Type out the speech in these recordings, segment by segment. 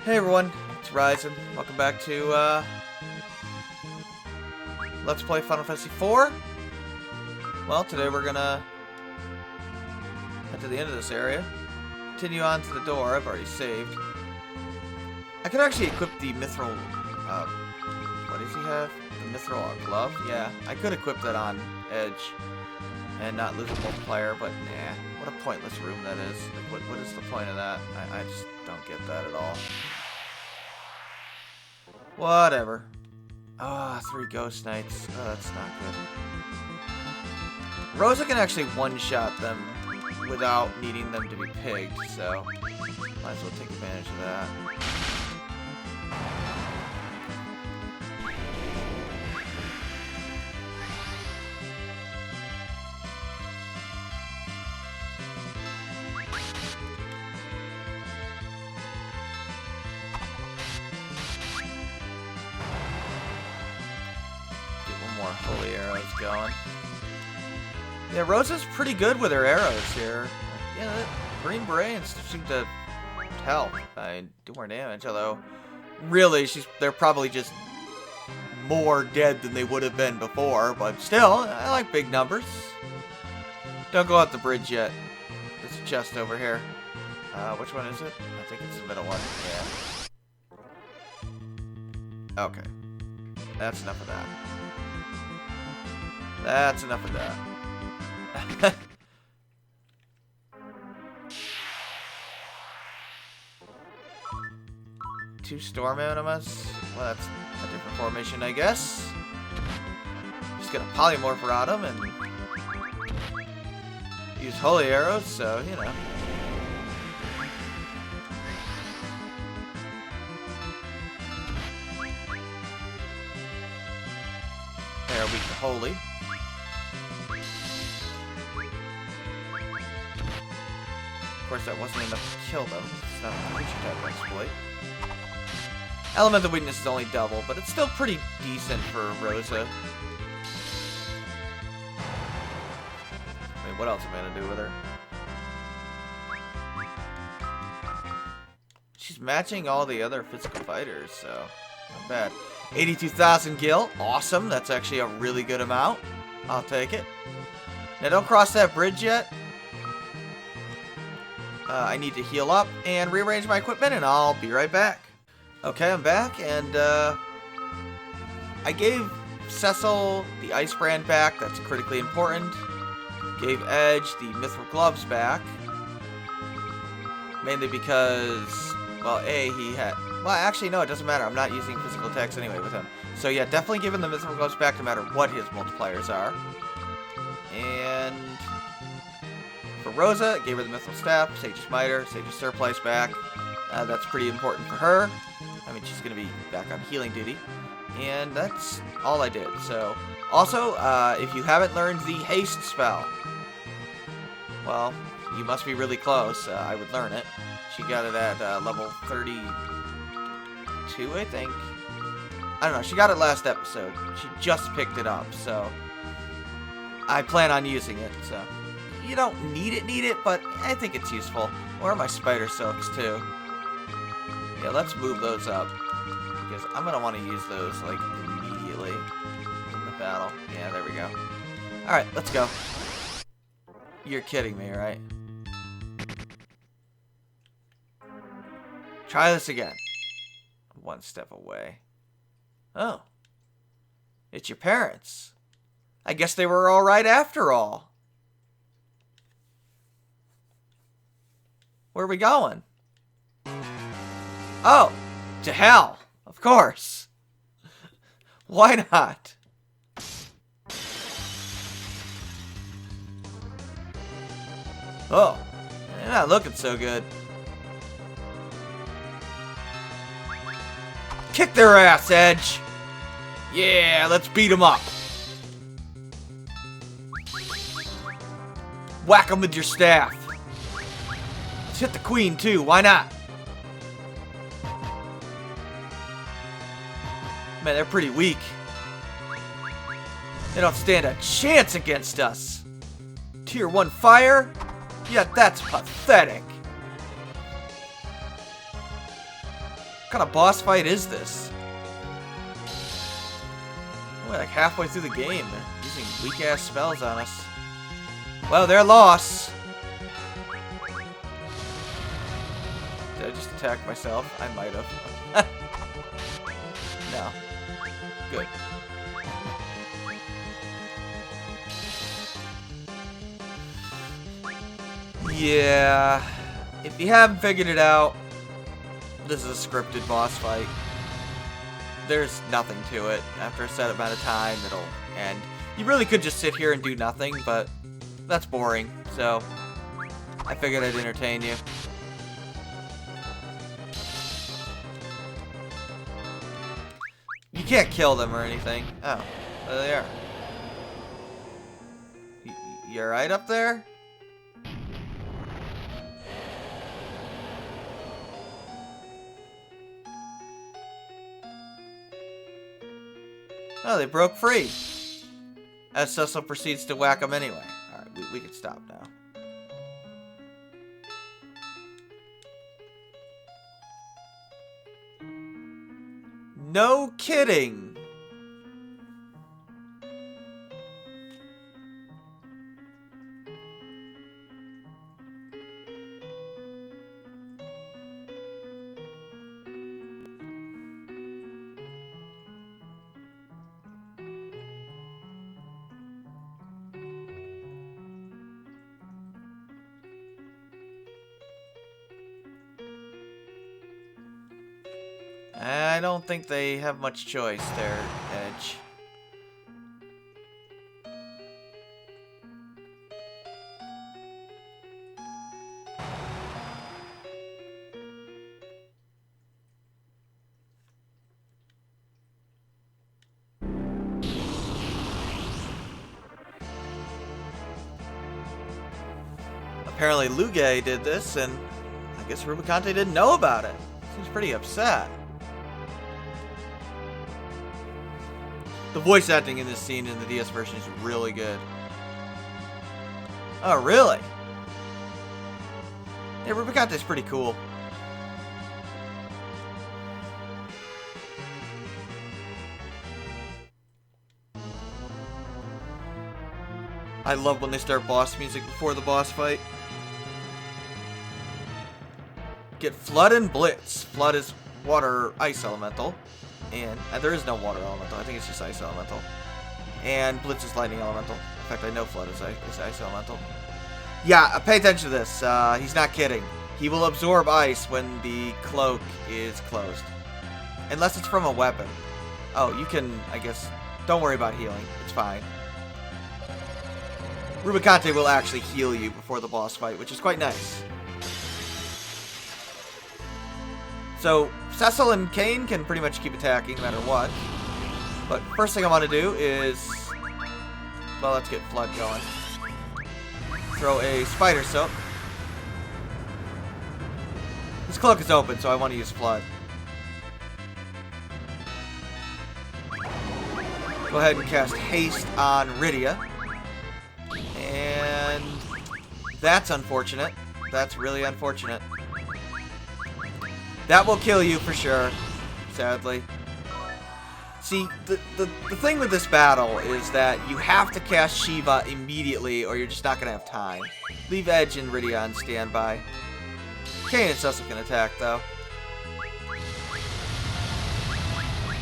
Hey everyone, it's Ryzen. Welcome back to Let's Play Final Fantasy IV. Well, today we're gonna head to the end of this area. Continue on to the door. I've already saved. I could actually equip the mithril, what does he have? The mithril glove? Yeah, I could equip that on Edge and not lose a multiplier, but nah. What a pointless room that is. Like, what is the point of that? I just don't get that at all. Whatever. Ah, 3 ghost knights. Oh, that's not good. Rosa can actually one-shot them without needing them to be pigged, so might as well take advantage of that. More holy arrows going. Yeah, Rosa's pretty good with her arrows here. Yeah, that green brains seem to help by do more damage, although really they're probably just more dead than they would have been before, but still, I like big numbers. Don't go out the bridge yet. There's a chest over here. Which one is it? I think it's the middle one. Yeah. Okay. That's enough of that. That's enough of that. Two storm animus. Well, that's a different formation, I guess. Just gonna polymorph around them and use holy arrows, so you know. They're weak to holy. Of course, that wasn't enough to kill them. It's not a creature type exploit. Elemental weakness is only double, but it's still pretty decent for Rosa. I mean, what else am I gonna do with her? She's matching all the other physical fighters, so not bad. 82,000 gil, awesome. That's actually a really good amount. I'll take it. Now, don't cross that bridge yet. I need to heal up and rearrange my equipment, and I'll be right back. Okay, I'm back, and I gave Cecil the Ice Brand back. That's critically important. Gave Edge the Mithril Gloves back. Mainly because, well, he had... Well, actually, no, it doesn't matter. I'm not using physical attacks anyway with him. So, yeah, definitely give him the Mithril Gloves back no matter what his multipliers are. And... for Rosa, gave her the Mithril Staff, Sage's Miter, Sage's Surplice back. That's pretty important for her. I mean, she's going to be back on healing duty. And that's all I did. So, also, if you haven't learned the Haste spell, well, you must be really close. I would learn it. She got it at level 32, I think. I don't know. She got it last episode. She just picked it up, so I plan on using it, so... You don't need it, but I think it's useful. Where are my spider soaks, too? Yeah, let's move those up. Because I'm going to want to use those, like, immediately in the battle. Yeah, there we go. Alright, let's go. You're kidding me, right? Try this again. One step away. Oh. It's your parents. I guess they were alright after all. Where are we going? Oh, to hell. Of course. Why not? Oh, they're not looking so good. Kick their ass, Edge. Yeah, let's beat them up. Whack them with your staff. Let's hit the queen, too. Why not? Man, they're pretty weak. They don't stand a chance against us. Tier 1 fire? Yeah, that's pathetic. kind of boss fight is this? We're like halfway through the game. They're using weak-ass spells on us. Well, they're lost. Did I just attack myself? I might have. No. Good. Yeah. If you haven't figured it out, this is a scripted boss fight. There's nothing to it. After a set amount of time, it'll end. You really could just sit here and do nothing, but that's boring. So, I figured I'd entertain you. You can't kill them or anything. Oh, there they are. You alright up there? Oh, they broke free. As Cecil proceeds to whack them anyway. Alright, we can stop now. No kidding. I don't think they have much choice there, Edge. Apparently Luge did this, and I guess Rubicante didn't know about it. Seems pretty upset. The voice acting in this scene in the DS version is really good. Oh, really? Yeah, Rubicante's pretty cool. I love when they start boss music before the boss fight. Get Flood and Blitz. Flood is water ice elemental. And there is no water elemental. I think it's just ice elemental. And Blitz is lightning elemental. In fact, I know Flood is ice elemental. Yeah, pay attention to this. He's not kidding. He will absorb ice when the cloak is closed. Unless it's from a weapon. Oh, you can, I guess, don't worry about healing. It's fine. Rubicante will actually heal you before the boss fight, which is quite nice. So, Cecil and Kane can pretty much keep attacking no matter what. But first thing I want to do is... well, let's get Flood going. Throw a Spider Soak. This cloak is open, so I want to use Flood. Go ahead and cast Haste on Rydia. And... that's unfortunate. That's really unfortunate. That will kill you for sure, sadly. See, the thing with this battle is that you have to cast Shiva immediately or you're just not going to have time. Leave Edge and Rydia on standby. Kane and Cecil can attack, though.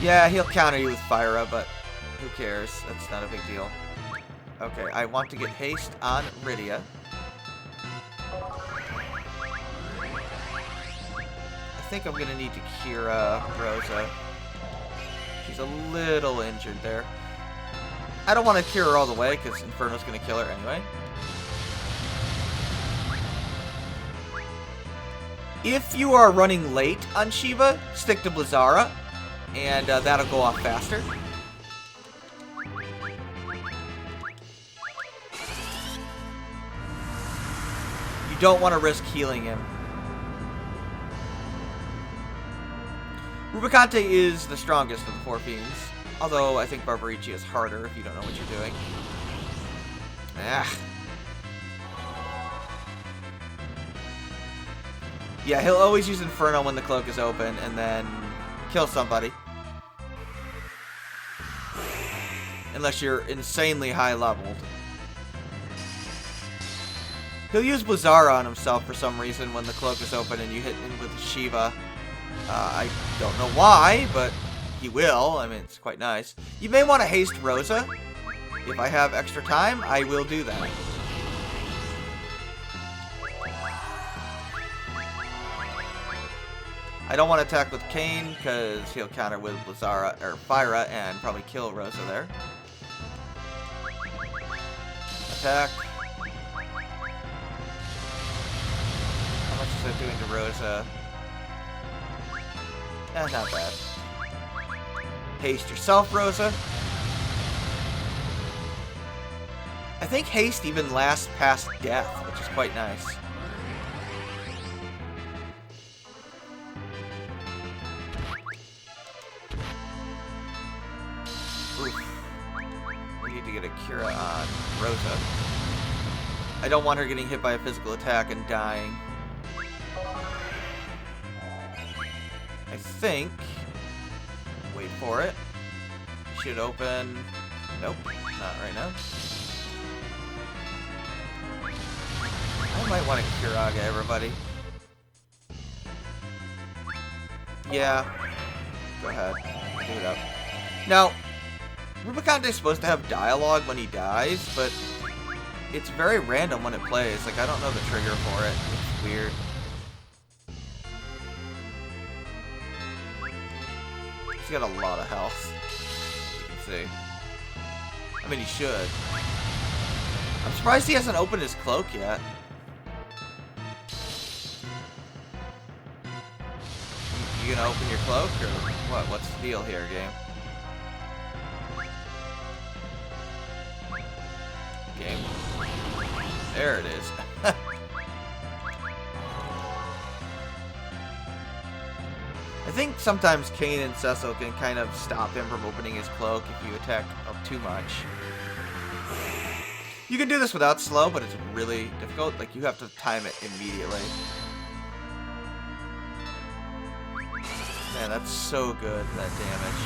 Yeah, he'll counter you with Fyra, but who cares? That's not a big deal. Okay, I want to get haste on Rydia. I think I'm gonna need to cure Rosa. She's a little injured there. I don't want to cure her all the way because Inferno's gonna kill her anyway. If you are running late on Shiva, stick to Blizzara, and that'll go off faster. You don't want to risk healing him. Rubicante is the strongest of the four fiends, although I think Barbarici is harder if you don't know what you're doing. Ah. Yeah, he'll always use Inferno when the cloak is open, and then kill somebody. Unless you're insanely high leveled. He'll use Blizzara on himself for some reason when the cloak is open and you hit him with Shiva. I don't know why, but he will. I mean, it's quite nice. You may want to haste Rosa. If I have extra time, I will do that. I don't want to attack with Kain because he'll counter with Blizzara or Fyra and probably kill Rosa there. Attack. How much is that doing to Rosa? Not bad. Haste yourself, Rosa. I think haste even lasts past death, which is quite nice. Oof. We need to get a Cura on Rosa. I don't want her getting hit by a physical attack and dying. I think... Wait for it. Should open... Nope, not right now. I might want to Kiraga everybody. Yeah. Go ahead. Do it up. Now, Rubicante is supposed to have dialogue when he dies, but it's very random when it plays. Like, I don't know the trigger for it. It's weird. He's got a lot of health. You can see. I mean, he should. I'm surprised he hasn't opened his cloak yet. You gonna open your cloak, or what? What's the deal here, game? Game. There it is. I think sometimes Kain and Cecil can kind of stop him from opening his cloak if you attack too much. You can do this without slow, but it's really difficult. Like, you have to time it immediately. Man, that's so good, that damage.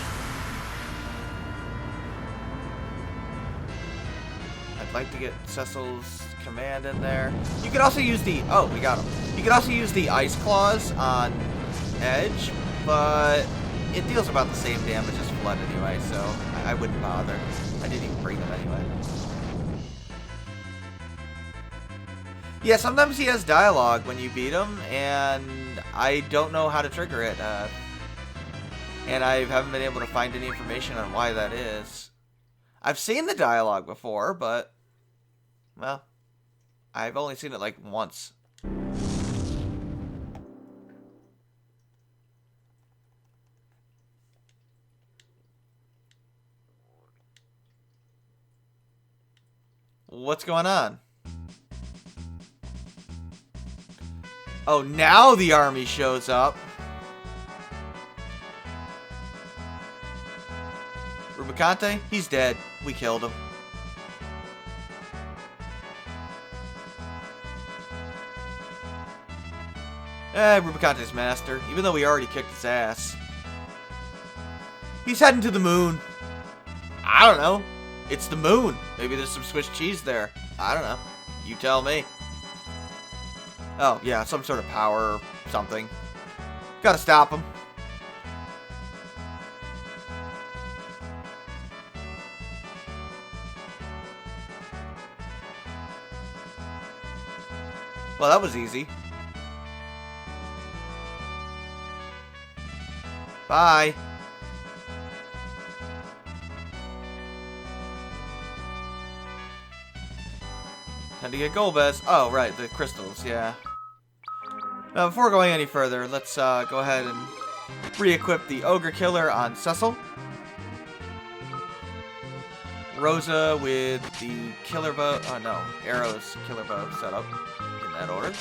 I'd like to get Cecil's command in there. You could also use the... Oh, we got him. You could also use the Ice Claws on Edge, but it deals about the same damage as Flood anyway, so I wouldn't bother. I didn't even bring them anyway. Yeah, sometimes he has dialogue when you beat him, and I don't know how to trigger it. And I haven't been able to find any information on why that is. I've seen the dialogue before, but, well, I've only seen it like once. What's going on? Oh, now the army shows up. Rubicante? He's dead. We killed him. Rubicante's master, even though we already kicked his ass. He's heading to the moon. I don't know. It's the moon. Maybe there's some Swiss cheese there. I don't know. You tell me. Oh, yeah, some sort of power or something. Gotta stop him. Well, that was easy. Bye. Time to get Golbez. Oh, right, the crystals, yeah. Now, before going any further, let's go ahead and re-equip the Ogre Killer on Cecil. Rosa with the Killer Bow. Oh, no. Arrow's Killer Bow set up in that order.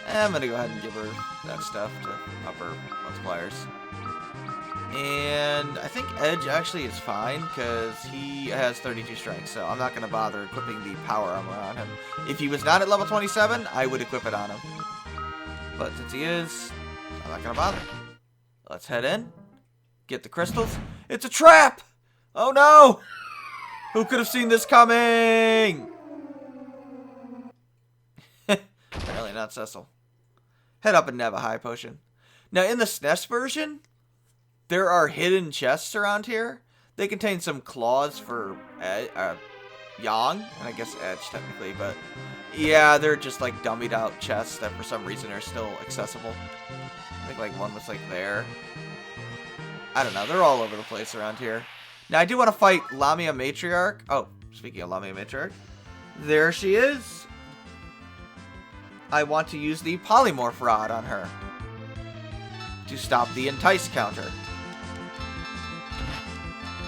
And I'm going to go ahead and give her that stuff to up her multipliers. And I think Edge actually is fine because he has 32 strength, so I'm not going to bother equipping the power armor on him. If he was not at level 27, I would equip it on him. but since he is, I'm not gonna bother. Let's head in, get the crystals. It's a trap! Oh no! Who could have seen this coming? Apparently not Cecil. Head up and nab a high potion. Now in the SNES version, there are hidden chests around here. They contain some claws for Yang, and I guess Edge technically, but yeah, they're just like dummied out chests that for some reason are still accessible. I think like one was like there. I don't know, they're all over the place around here. Now I do want to fight Lamia Matriarch. Oh, speaking of Lamia Matriarch, there she is. I want to use the Polymorph Rod on her to stop the Entice counter.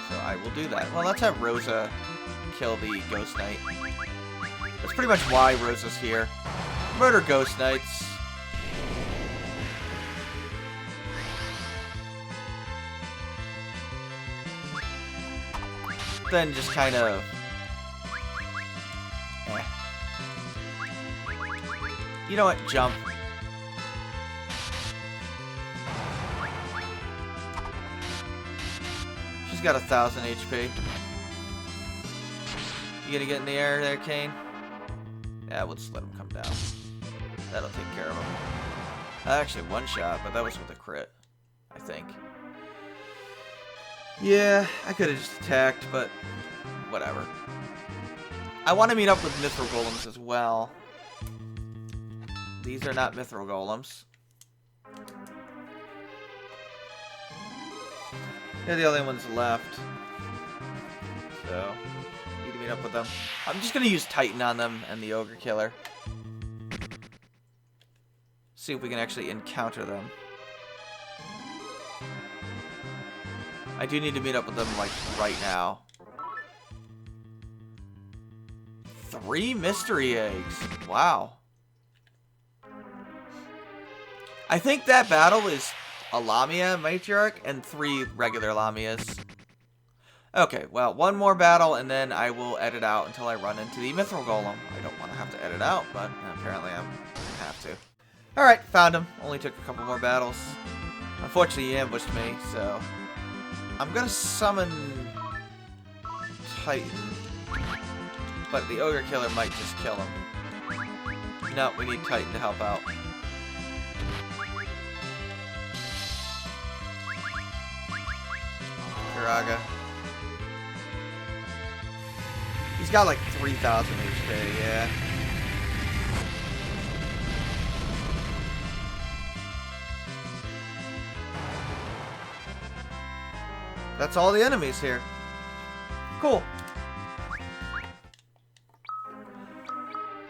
So I will do that. Well, let's have Rosa kill the Ghost Knight. That's pretty much why Rosa's here. Murder Ghost Knights. Then just kind of... You know what? Jump. She's got 1,000 HP. You gonna get in the air there, Kane? Yeah, we'll just let him come down. That'll take care of him. Actually, one shot, but that was with a crit, I think. Yeah, I could have just attacked, but whatever. I want to meet up with Mithril Golems as well. These are not Mithril Golems. They're the only ones left. So, need to meet up with them. I'm just going to use Titan on them and the Ogre Killer. See if we can actually encounter them. I do need to meet up with them, like, right now. 3 mystery eggs. Wow. I think that battle is a Lamia Matriarch and 3 regular Lamias. Okay, well, one more battle and then I will edit out until I run into the Mithril Golem. I don't want to have to edit out, but apparently I'm going to have to. Alright, found him. Only took a couple more battles. Unfortunately, he ambushed me, so... I'm going to summon Titan. But the Ogre Killer might just kill him. No, we need Titan to help out. Kiraga. He's got like 3,000 HP, yeah. That's all the enemies here. Cool.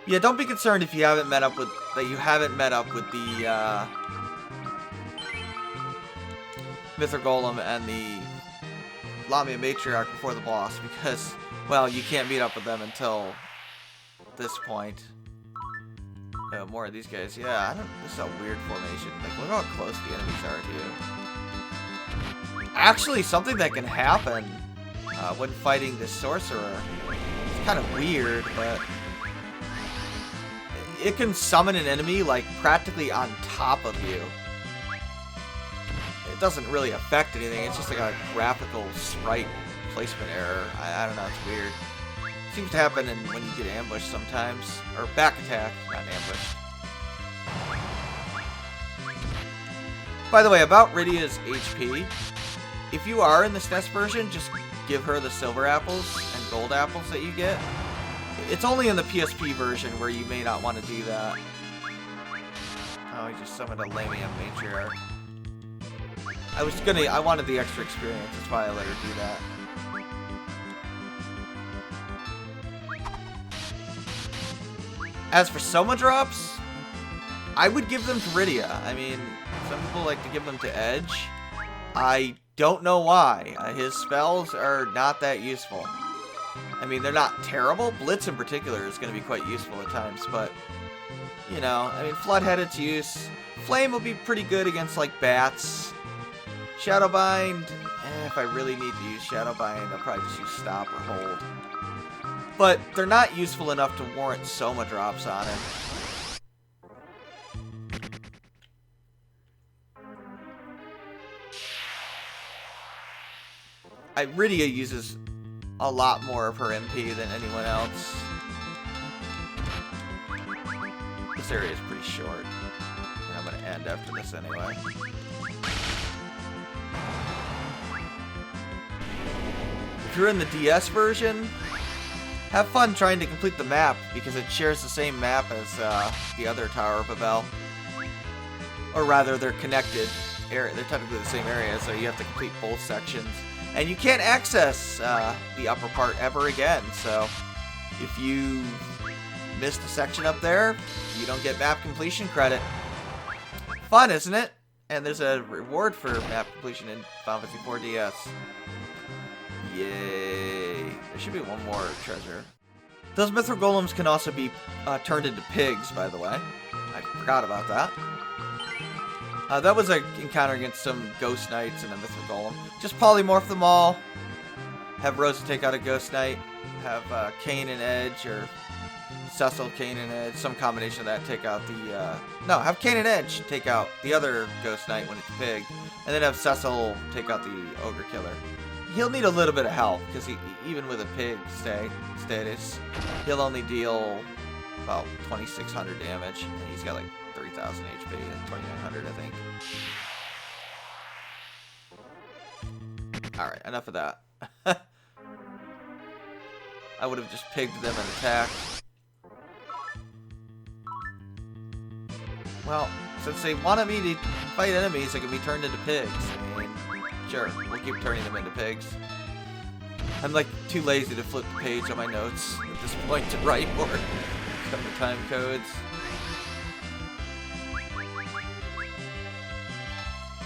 Yeah, don't be concerned if you haven't met up with the Mithril Golem and the Lamia Matriarch before the boss, because, well, you can't meet up with them until this point. Oh, more of these guys. Yeah, this is a weird formation. Like, look how close the enemies are to you. Actually, something that can happen when fighting the sorcerer. It's kind of weird, but it can summon an enemy like practically on top of you. It doesn't really affect anything. It's just like a graphical sprite placement error. I don't know. It's weird. It seems to happen when you get ambushed sometimes, or back attack, not ambush. By the way, about Rydia's HP. If you are in the SNES version, just give her the silver apples and gold apples that you get. It's only in the PSP version where you may not want to do that. Oh, he just summoned a Lamia Matriarch. I wanted the extra experience, that's why I let her do that. As for Soma drops, I would give them to Rydia. I mean, some people like to give them to Edge. I don't know why. His spells are not that useful. I mean, they're not terrible. Blitz in particular is going to be quite useful at times, but, you know, I mean, Flood had its use. Flame will be pretty good against, like, bats. Shadowbind, if I really need to use Shadowbind, I'll probably just use Stop or Hold. But they're not useful enough to warrant Soma drops on him. Rydia uses a lot more of her MP than anyone else. This area is pretty short. And I'm going to end after this anyway. If you're in the DS version, have fun trying to complete the map because it shares the same map as the other Tower of Babel. Or rather, they're connected. They're technically the same area, so you have to complete both sections. And you can't access the upper part ever again, so if you missed a section up there, you don't get map completion credit. Fun, isn't it? And there's a reward for map completion in Final Fantasy IV DS. Yay. There should be one more treasure. Those Mithril Golems can also be turned into pigs, by the way. I forgot about that. That was an encounter against some Ghost Knights and a Mithril Golem. Just polymorph them all. Have Rosa take out a Ghost Knight. Have Cain and Edge, or Cecil, Cain and Edge, some combination of that, take out the... No, have Cain and Edge take out the other Ghost Knight when it's pig. And then have Cecil take out the Ogre Killer. He'll need a little bit of help, because even with a pig status, he'll only deal about 2,600 damage. And he's got like 3,000 HP and 2,900, I think. Alright, enough of that. I would have just pigged them and attacked. Well, since they wanted me to fight enemies that can be turned into pigs, I mean, sure, we'll keep turning them into pigs. I'm like too lazy to flip the page on my notes at this point to write or come to time codes.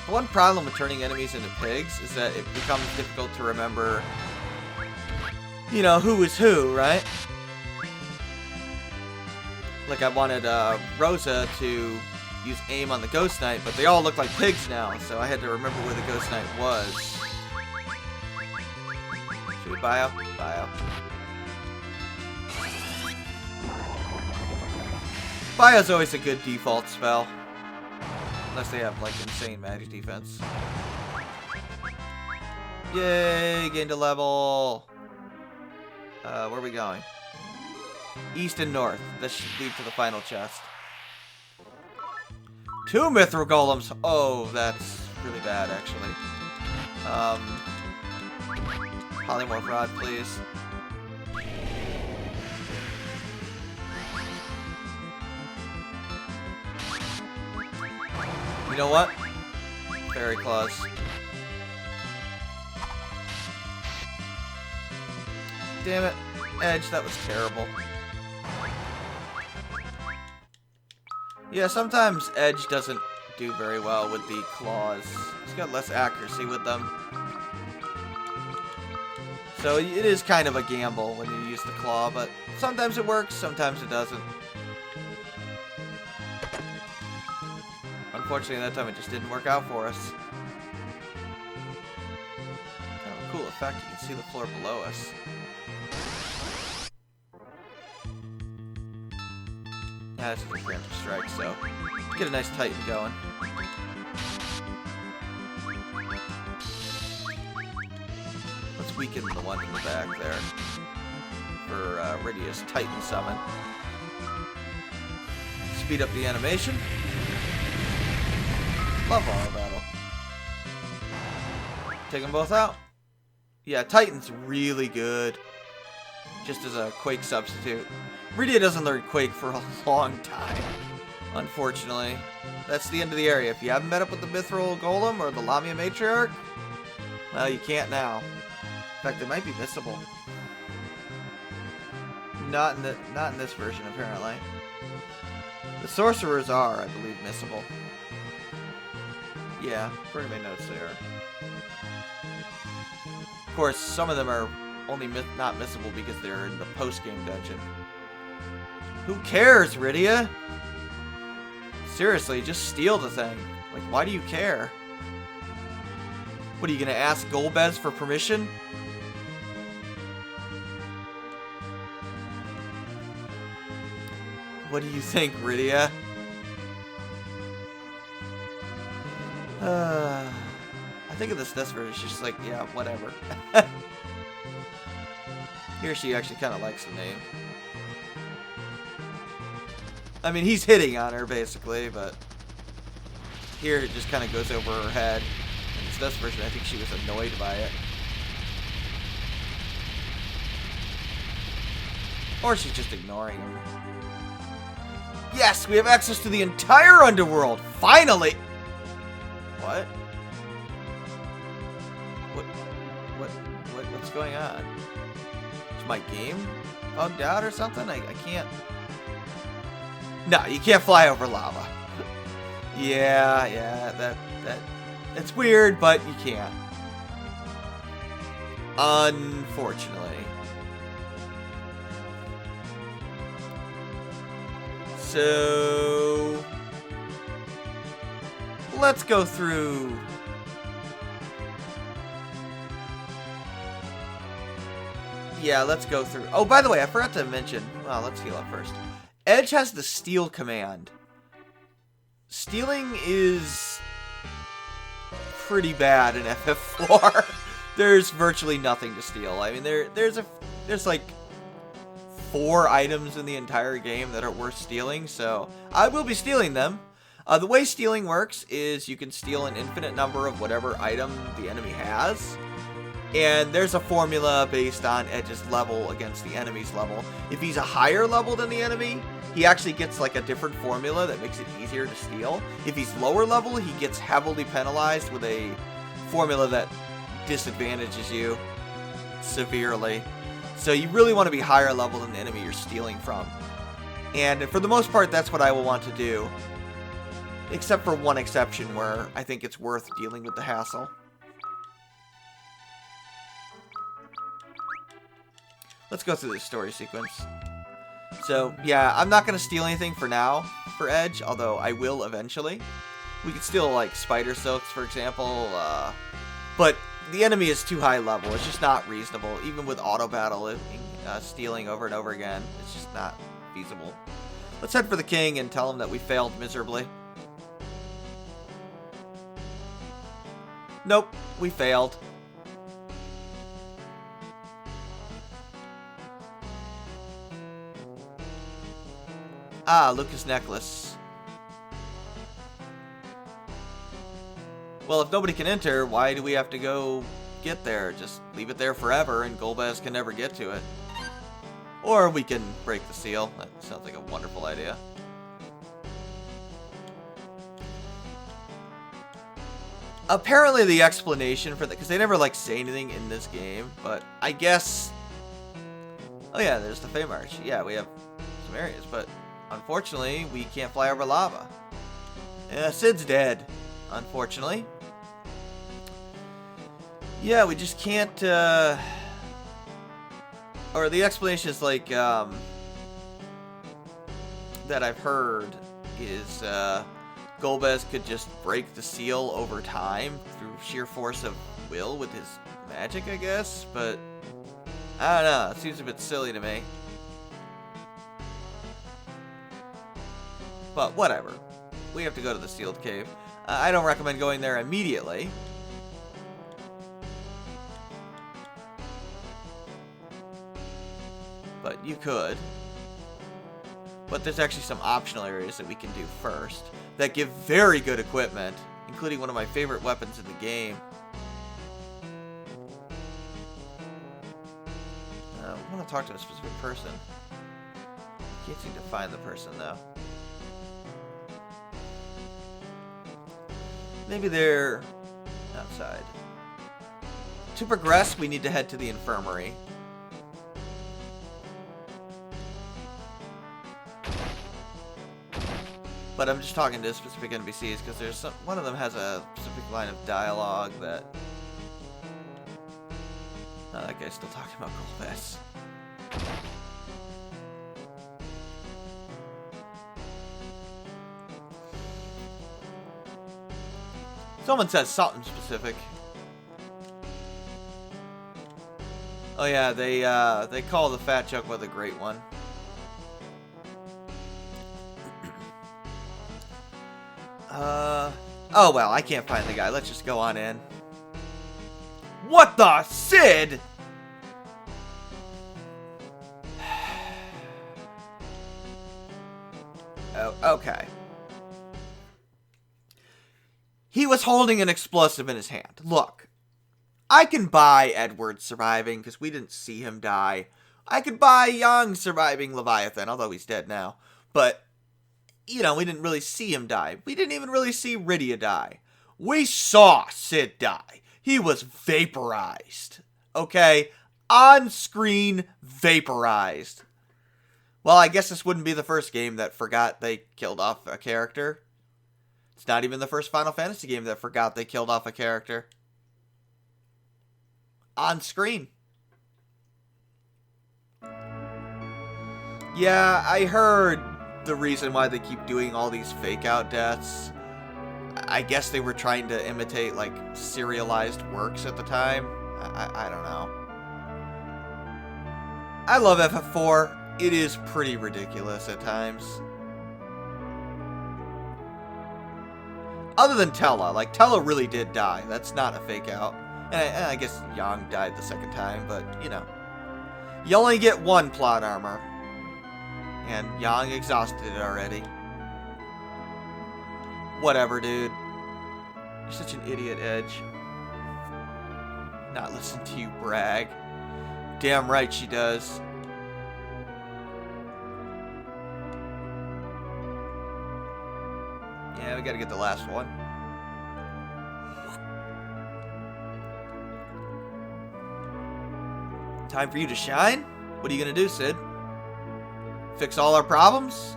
The one problem with turning enemies into pigs is that it becomes difficult to remember, you know, who is who, right? Like I wanted Rosa to use aim on the Ghost Knight, but they all look like pigs now, so I had to remember where the Ghost Knight was. Should we bio? Bio. Bio's always a good default spell. Unless they have, like, insane magic defense. Yay! Gained a level! Where are we going? East and north. This should lead to the final chest. 2 Mithril Golems! Oh, that's really bad, actually. Polymorph Rod, please. You know what? Fairy Claws. Damn it. Edge, that was terrible. Yeah, sometimes Edge doesn't do very well with the claws. He's got less accuracy with them. So it is kind of a gamble when you use the claw, but sometimes it works, sometimes it doesn't. Unfortunately, that time it just didn't work out for us. Kind of a cool effect, you can see the floor below us. Yeah, this is a preemptive strike, so get a nice Titan going. Let's weaken the one in the back there for Rydia's Titan summon. Speed up the animation. Love Armor Battle. Take them both out. Yeah, Titan's really good. Just as a Quake substitute. Rydia doesn't learn Quake for a long time, unfortunately. That's the end of the area. If you haven't met up with the Mithril Golem or the Lamia Matriarch, well, you can't now. In fact, it might be missable. Not in this version, apparently. The sorcerers are, I believe, missable. Yeah, according to my notes, they are. Of course, some of them are only not missable because they're in the post-game dungeon. Who cares, Rydia? Seriously, just steal the thing. Like, why do you care? What, are you gonna ask Golbez for permission? What do you think, Rydia? I think of this version, she's just like, yeah, whatever. Here she actually kind of likes the name. I mean, he's hitting on her, basically, but here it just kind of goes over her head. In this version, I think she was annoyed by it. Or she's just ignoring him. Yes, we have access to the entire underworld! Finally! What? What's going on? Is my game bugged out or something? I can't... No, you can't fly over lava. Yeah, it's weird, but you can't. Unfortunately. So let's go through. Yeah, let's go through. Oh, by the way, I forgot to mention. Well, let's heal up first. Edge has the steal command. Stealing is pretty bad in FF4. There's virtually nothing to steal. I mean, there's like 4 items in the entire game that are worth stealing, so I will be stealing them. The way stealing works is you can steal an infinite number of whatever item the enemy has, and there's a formula based on Edge's level against the enemy's level. If he's a higher level than the enemy, he actually gets like a different formula that makes it easier to steal. If he's lower level, he gets heavily penalized with a formula that disadvantages you severely. So you really want to be higher level than the enemy you're stealing from. And for the most part, that's what I will want to do. Except for one exception where I think it's worth dealing with the hassle. Let's go through this story sequence. So, yeah, I'm not going to steal anything for now for Edge, although I will eventually. We could steal, like, spider silks, for example, but the enemy is too high level. It's just not reasonable. Even with auto battle, stealing over and over again, it's just not feasible. Let's head for the king and tell him that we failed miserably. Nope, we failed. Ah, Lucas necklace. Well, if nobody can enter, why do we have to go get there? Just leave it there forever and Golbez can never get to it. Or we can break the seal. That sounds like a wonderful idea. Apparently the explanation for that, because they never like say anything in this game, but I guess... Oh yeah, there's the Fey March. Yeah, we have some areas, but unfortunately we can't fly over lava. Yeah, Sid's dead, unfortunately. Yeah, we just can't, or the explanation is like, that I've heard is, Golbez could just break the seal over time through sheer force of will with his magic, I guess, but I don't know, it seems a bit silly to me. But whatever. We have to go to the sealed cave. I don't recommend going there immediately. But you could. But there's actually some optional areas that we can do first that give very good equipment, including one of my favorite weapons in the game. I want to talk to a specific person. Can't seem to find the person though. Maybe they're outside. To progress, we need to head to the infirmary. But I'm just talking to specific NPCs because there's one of them has a specific line of dialogue that... Oh, that guy's still talking about Golbez. Someone says something specific. Oh yeah, they call the fat joke with a great one. Oh well, I can't find the guy. Let's just go on in. What the? Sid? Oh, okay. He was holding an explosive in his hand. Look, I can buy Edward surviving because we didn't see him die. I could buy Young surviving Leviathan, although he's dead now. But, you know, we didn't really see him die. We didn't even really see Rydia die. We saw Sid die. He was vaporized. Okay? On screen, vaporized. Well, I guess this wouldn't be the first game that forgot they killed off a character. It's not even the first Final Fantasy game that forgot they killed off a character. On screen. Yeah, I heard the reason why they keep doing all these fake out deaths. I guess they were trying to imitate, like, serialized works at the time. I don't know. I love FF4. It is pretty ridiculous at times. Other than Tella. Like, Tella really did die. That's not a fake out. And I guess Yang died the second time, but, you know. You only get one plot armor. And Yang exhausted it already. Whatever, dude. You're such an idiot, Edge. Not listen to you brag. Damn right she does. Yeah, we gotta get the last one. Time for you to shine? What are you gonna do, Sid? Fix all our problems?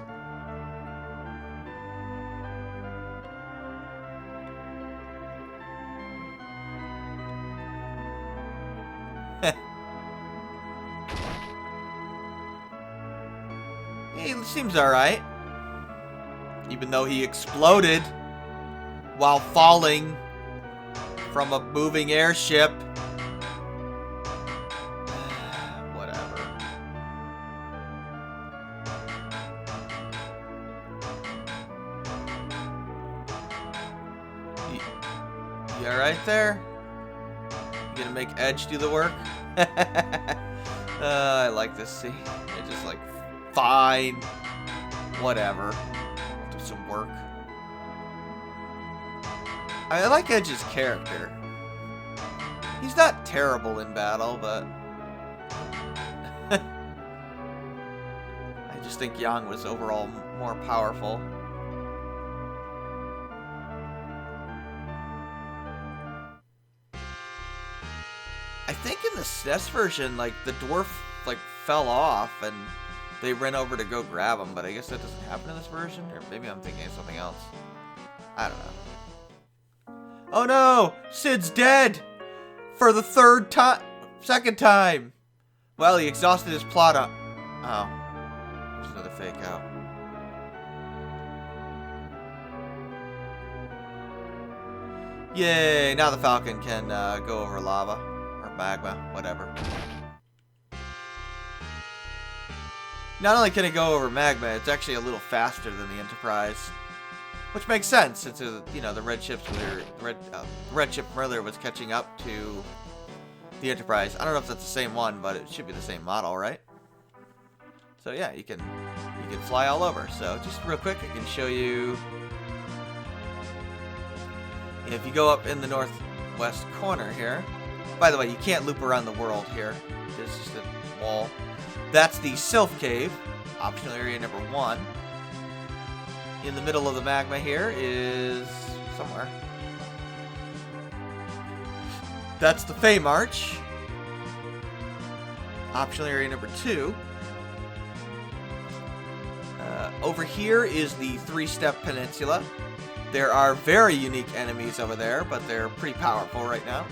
He seems alright. Even though he exploded while falling from a moving airship. Whatever. You alright there? You gonna make Edge do the work? I like this scene. It's just like, fine. Whatever. Do some work. I like Edge's character. He's not terrible in battle, but I just think Yang was overall more powerful. I think in the SNES version, like, the dwarf, like, fell off and they ran over to go grab him, but I guess that doesn't happen in this version? Or maybe I'm thinking of something else. I don't know. Oh no! Sid's dead! For the second time! Well, he exhausted his plot up. Oh. There's another fake out. Yay! Now the Falcon can go over lava. Or magma. Whatever. Not only can it go over magma, it's actually a little faster than the Enterprise. Which makes sense, since you know, the red ship from earlier was catching up to the Enterprise. I don't know if that's the same one, but it should be the same model, right? So yeah, you can fly all over. So just real quick, I can show you. If you go up in the northwest corner here. By the way, you can't loop around the world here. There's just a wall. That's the Sylph Cave, optional area number 1. In the middle of the magma here is somewhere. That's the Fey March. Optional area number 2. Over here is the 3-step peninsula. There are very unique enemies over there, but they're pretty powerful right now.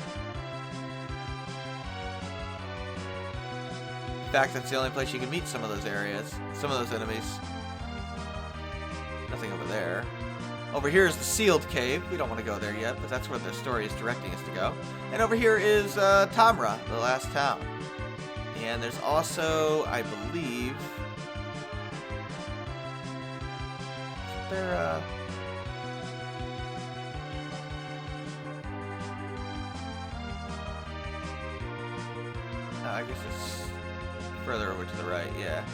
In fact, that's the only place you can meet some of those areas, some of those enemies. Nothing over there. Over here is the Sealed Cave. We don't want to go there yet, but that's where the story is directing us to go. And over here is Tamra, the last town. And there's also, I believe, there, I guess it's further over to the right, yeah.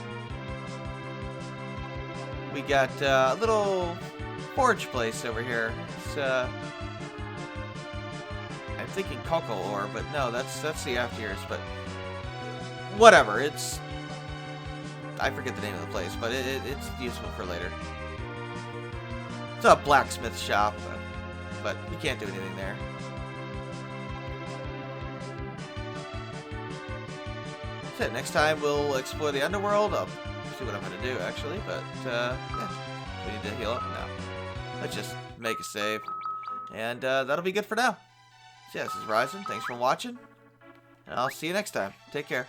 We got a little forge place over here. It's, I'm thinking cocoa ore, but no, that's the after years, but whatever, it's... I forget the name of the place, but it's useful for later. It's a blacksmith shop, but you can't do anything there. That's it. Next time we'll explore the underworld. I'll see what I'm going to do, actually, but yeah. We need to heal up now. Let's just make a save. And that'll be good for now. So yeah, this is Ryzen. Thanks for watching. And I'll see you next time. Take care.